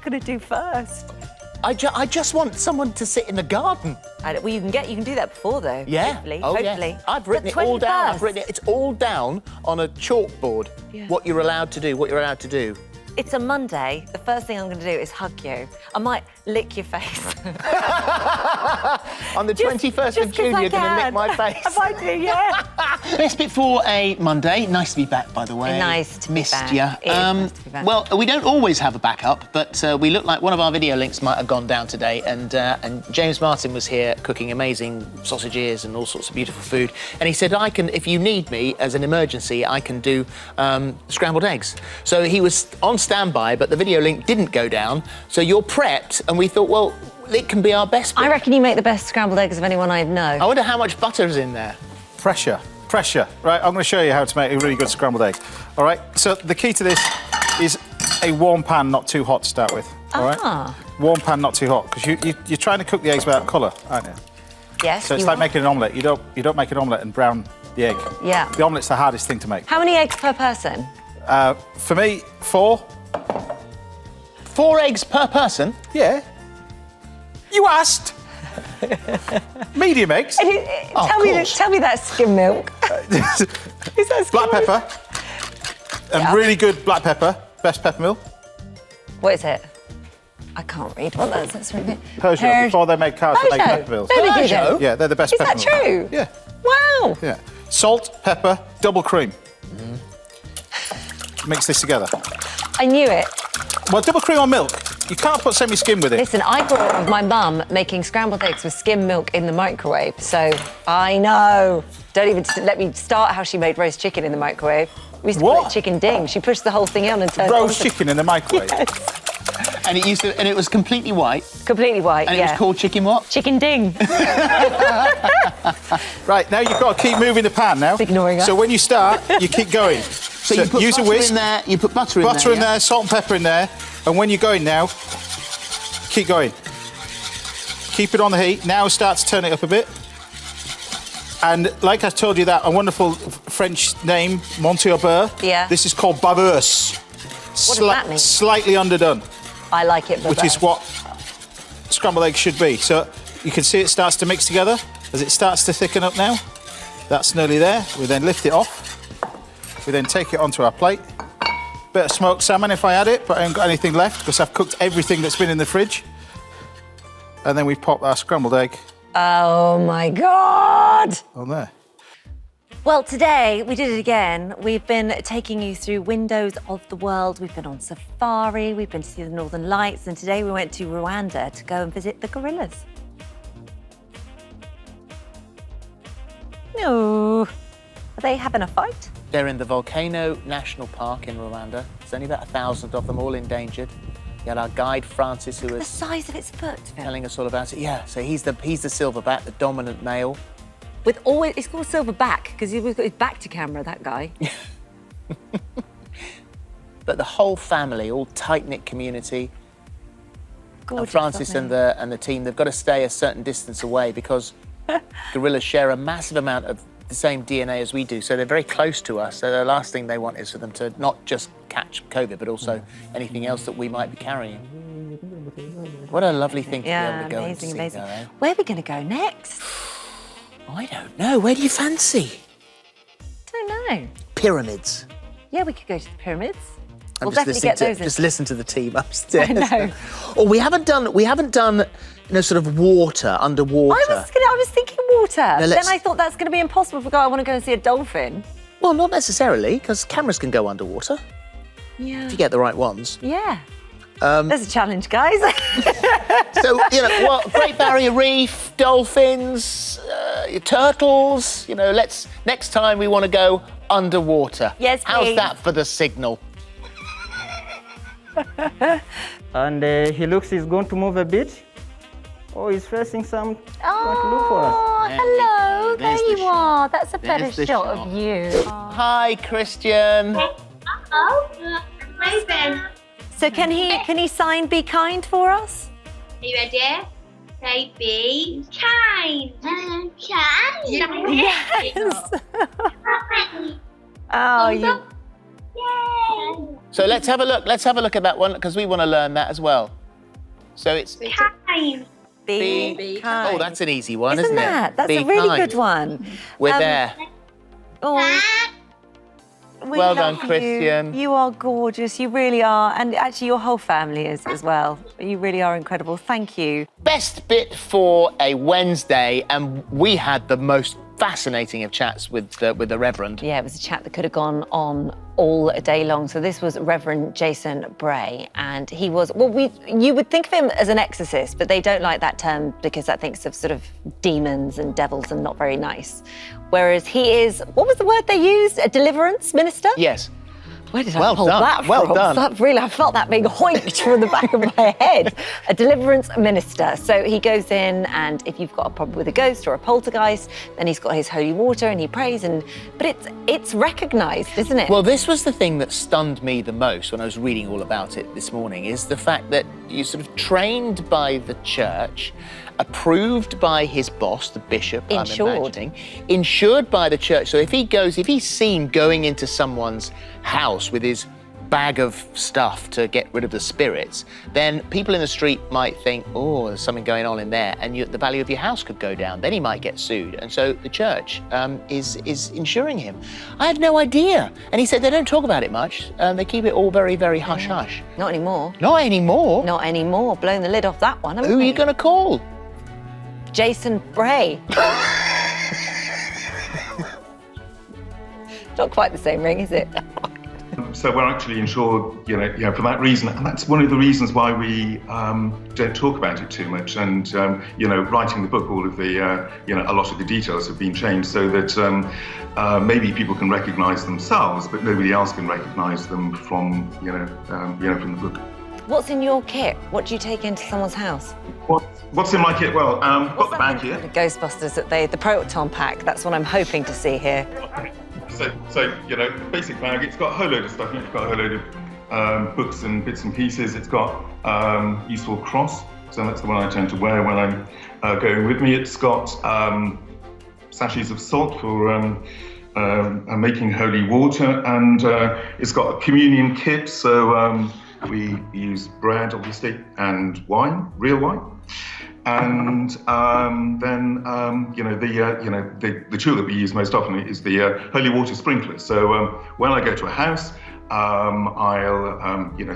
going to do first? I just want someone to sit in the garden. Well, you can do that before, though. Yeah. Hopefully. Oh, Hopefully. yeah. I've written it all down. I've written it. It's all down on a chalkboard. Yeah. What you're allowed to do. What you're allowed to do. It's a Monday. The first thing I'm going to do is hug you. I might lick your face. On the 21st of June, you're going to lick my face. If I do, yeah. Best bit for a Monday. Nice to be back, by the way. Nice to be Missed back. ya. It is nice to be back. Well, we don't always have a backup, but we look like one of our video links might have gone down today, and James Martin was here cooking amazing sausage ears and all sorts of beautiful food, and he said, if you need me as an emergency, I can do scrambled eggs. So he was on standby, but the video link didn't go down, so you're prepped, and we thought, well, it can be our best bit. I reckon you make the best scrambled eggs of anyone I know. I wonder how much butter is in there. Pressure. Right, I'm going to show you how to make a really good scrambled egg. All right, so the key to this is a warm pan, not too hot to start with. All right? Warm pan, not too hot, because you're trying to cook the eggs without colour, aren't you? Yes, So it's like making an omelette. You don't make an omelette and brown the egg. Yeah. The omelette's the hardest thing to make. How many eggs per person? For me, 4. 4 eggs per person? Yeah. You asked. Medium eggs. Tell me that skim milk. Is that skim Black milk? pepper. And really good black pepper. Best pepper mill. What is it? I can't read what that is. That's really... Peugeot. Before they made cars, they make pepper mills. Peugeot? Yeah, they're the best pepper Is that true? Yeah. Wow. Yeah. Salt, pepper, double cream. Mix this together. I knew it. Well, double cream on milk. You can't put semi-skim with it. Listen, I grew up with my mum making scrambled eggs with skim milk in the microwave, so I know. Don't even let me start how she made roast chicken in the microwave. We used to call it chicken ding. She pushed the whole thing on and turned roast chicken in the microwave. Yes. And it was completely white. Completely white. And it was called chicken what? Chicken ding. Right, now you've got to keep moving the pan now. Ignoring us. So when you start, you keep going. So you put use a butter whisk. in there. You put butter in there. Butter in there, salt and pepper in there. And when you're going now, keep going. Keep it on the heat. Now start to turn it up a bit. And like I told you that, a wonderful French name, Monty au beurre. Yeah. This is called baveuse. What does that mean? Slightly underdone. I like it, which is what scrambled eggs should be. So you can see it starts to mix together. As it starts to thicken up now, that's nearly there. We then lift it off. We then take it onto our plate. Bit of smoked salmon if I add it, but I haven't got anything left because I've cooked everything that's been in the fridge. And then we pop our scrambled egg. Oh my God! On there. Well, today we did it again. We've been taking you through windows of the world. We've been on safari, we've been to see the Northern Lights, and today we went to Rwanda to go and visit the gorillas. No. Are they having a fight? They're in the Volcano National Park in Rwanda. There's only about 1,000 of them, all endangered. We had our guide, Francis, who The was size of its foot. telling us all about it. Yeah, so he's the silverback, the dominant male. With always, it's called silverback because he's got his back to camera, that guy. But the whole family, all tight-knit community. Gorgeous, And Francis and the team, they've got to stay a certain distance away because gorillas share a massive amount of the same DNA as we do, so they're very close to us. So the last thing they want is for them to not just catch COVID, but also anything else that we might be carrying. What a lovely thing to be able to go and see, amazing. though, eh? Where are we going to go next? I don't know. Where do you fancy? Don't know. Pyramids. Yeah, we could go to the pyramids. I'm We'll just definitely get those in. Just listen to the team upstairs. I know. Oh, we haven't done, sort of water, underwater. I was thinking water. No, Then I thought that's going to be impossible if I want to go and see a dolphin. Well, not necessarily, because cameras can go underwater Yeah. if you get the right ones. Yeah. There's a challenge, guys. So, Great Barrier Reef, dolphins, turtles, next time we want to go underwater. Yes, How's please. that for the signal? And he looks he's going to move a bit. Oh, he's facing some. Want to look for us. Oh, hello. There's There the you are. That's a better There's the shot shot. of you. Hi, Christian. Oh, amazing. So can he sign "Be kind" for us? Are you ready? Say be kind. Kind? Yes. Yay. Oh, you. Yay. So let's have a look. Let's have a look at that one because we want to learn that as well. So it's Kind. Be kind. Oh, that's an easy one, Isn't isn't that? it? That's Be a really kind. good one. We're there. Oh, we Well love done, Christian. You are gorgeous. You really are. And actually, your whole family is as well. You really are incredible. Thank you. Best bit for a Wednesday, and we had the most fascinating of chats with the Reverend. Yeah, it was a chat that could have gone on all day long. So this was Reverend Jason Bray, and he was, you would think of him as an exorcist, but they don't like that term because that thinks of sort of demons and devils and not very nice. Whereas he is, what was the word they used? A deliverance minister? Yes. Where did I Well pull done. that from? Well done. That really, I felt that being hoinked from the back of my head. A deliverance minister. So he goes in, and if you've got a problem with a ghost or a poltergeist, then he's got his holy water and he prays. But it's recognised, isn't it? Well, this was the thing that stunned me the most when I was reading all about it this morning, is the fact that you're sort of trained by the church, approved by his boss, the bishop, Insured. I'm imagining, insured by the church. So if he's seen going into someone's house with his bag of stuff to get rid of the spirits, then people in the street might think, oh, there's something going on in there, and the value of your house could go down. Then he might get sued. And so the church is insuring him. I had no idea. And he said they don't talk about it much. They keep it all very, very hush-hush. Not anymore. Not anymore. Not anymore. Blown the lid off that one, haven't Who are we? you going to call? Jason Bray. Not quite the same ring, is it? So we're actually insured, for that reason, and that's one of the reasons why we don't talk about it too much. And writing the book, all of the, a lot of the details have been changed so that maybe people can recognise themselves, but nobody else can recognise them from, from the book. What's in your kit? What do you take into someone's house? What's in my kit? Well, got the bag here. The Ghostbusters, the Proton pack. That's what I'm hoping to see here. So basic bag. It's got a whole load of stuff in it. It's got a whole load of books and bits and pieces. It's got useful cross. So that's the one I tend to wear when I'm going with me. It's got sachets of salt for making holy water, and it's got a communion kit. So we use bread, obviously, and wine, real wine. And then the tool that we use most often is the holy water sprinkler. So when I go to a house, I'll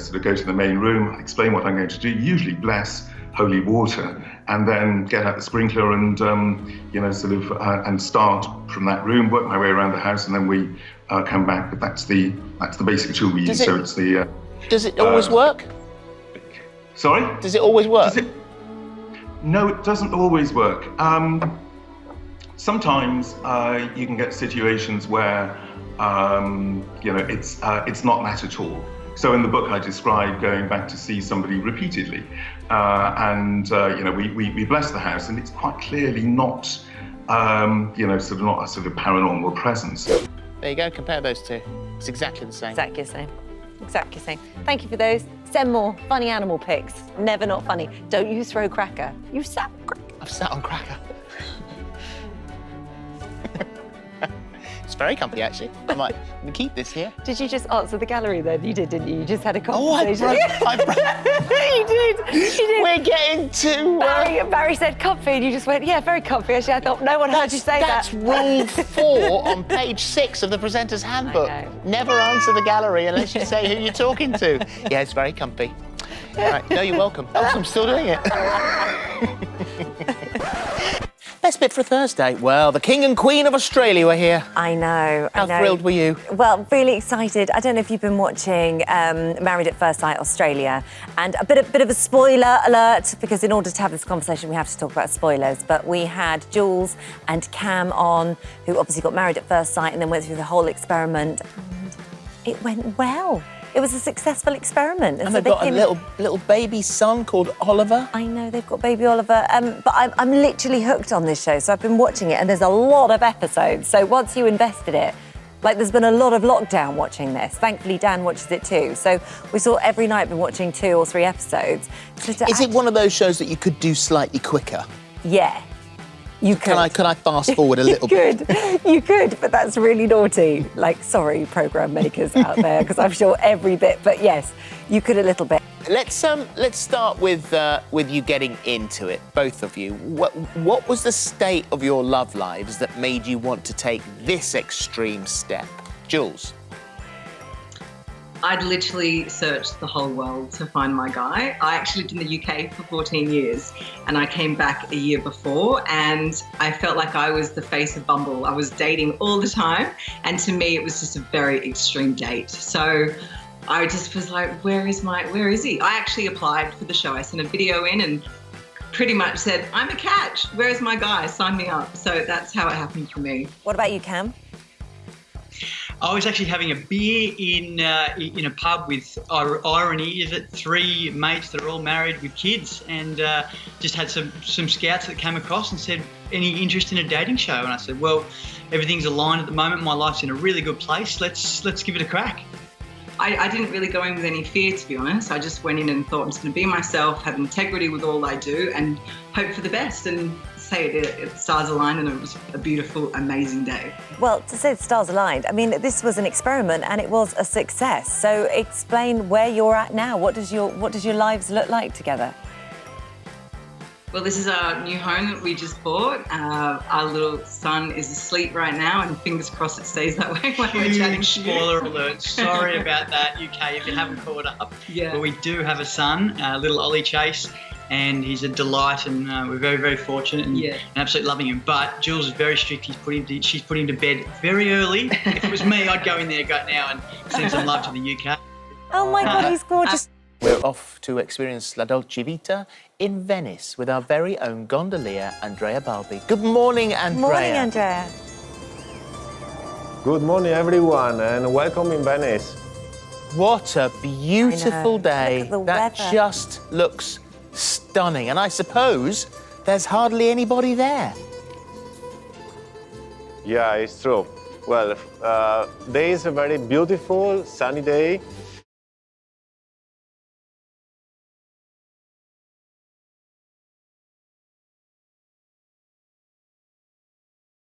sort of go to the main room, explain what I'm going to do, usually bless holy water, and then get out the sprinkler and and start from that room, work my way around the house, and then we come back. But that's the basic tool we use. Does it always work? Sorry? Does it always work? No, it doesn't always work. Sometimes you can get situations where it's not that at all. So in the book, I describe going back to see somebody repeatedly, and we bless the house, and it's quite clearly not not a sort of paranormal presence. There you go. Compare those two. It's exactly the same. Exactly the same. Exactly the same. Thank you for those. Send more funny animal pics. Never not funny. Don't you throw cracker. You sat on cracker. I've sat on cracker. It's very comfy, actually. I might keep this here. Did you just answer the gallery then? You did, didn't you? You just had a Oh, conversation. You did. We're getting to... Barry said comfy, and you just went, yeah, very comfy. Actually, I thought no one heard you say that. That's rule 4 on page 6 of the presenter's handbook. I know. Never answer the gallery unless you say who you're talking to. Yeah, it's very comfy. Right, no, you're welcome. Oh, I'm still doing it. Best bit for a Thursday. Well, the King and Queen of Australia were here. I know. How thrilled were you? Well, really excited. I don't know if you've been watching Married at First Sight Australia, and a bit of a spoiler alert, because in order to have this conversation, we have to talk about spoilers. But we had Jules and Cam on, who obviously got married at first sight and then went through the whole experiment, and it went well. It was a successful experiment. And so they've got a little baby son called Oliver. I know, they've got baby Oliver. But I'm literally hooked on this show, so I've been watching it, and there's a lot of episodes. So once you invested it, there's been a lot of lockdown watching this. Thankfully, Dan watches it too. So we saw every night been watching 2 or 3 episodes. So Is it one of those shows that you could do slightly quicker? Yeah. You could. Can I fast forward a little bit? You could, but that's really naughty. Like, sorry, programme makers out there, because I'm sure every bit. But yes, you could a little bit. Let's start with you getting into it, both of you. What was the state of your love lives that made you want to take this extreme step? Jules? I'd literally searched the whole world to find my guy. I actually lived in the UK for 14 years and I came back a year before and I felt like I was the face of Bumble. I was dating all the time and to me it was just a very extreme date. So I just was like, where is he? I actually applied for the show. I sent a video in and pretty much said, I'm a catch. Where's my guy? Sign me up. So that's how it happened for me. What about you, Cam? I was actually having a beer in a pub with, irony is it, 3 mates that are all married with kids, and just had some scouts that came across and said, any interest in a dating show? And I said, well, everything's aligned at the moment. My life's in a really good place. Let's give it a crack. I didn't really go in with any fear, to be honest. I just went in and thought, I'm just going to be myself, have integrity with all I do, and hope for the best. And say it stars aligned, and it was a beautiful, amazing day. Well, to say the stars aligned, I mean, this was an experiment and it was a success. So explain where you're at now. What does your lives look like together? Well, this is our new home that we just bought. Our little son is asleep right now, and fingers crossed it stays that way when we're chatting. Spoiler alert. Sorry about that, UK, if you haven't caught up. Yeah. But we do have a son, little Ollie Chase, and he's a delight, and we're very, very fortunate and absolutely loving him. But Jules is very strict. She's put him to bed very early. If it was me, I'd go in there now and send some love to the UK. Oh my God, he's gorgeous. We're off to experience La Dolce Vita in Venice with our very own gondolier, Andrea Balbi. Good morning, Andrea. Morning, Andrea. Good morning, everyone, and welcome in Venice. What a beautiful day. Look at the weather. Just looks stunning. And I suppose there's hardly anybody there. Yeah, it's true. Well, today is a very beautiful, sunny day.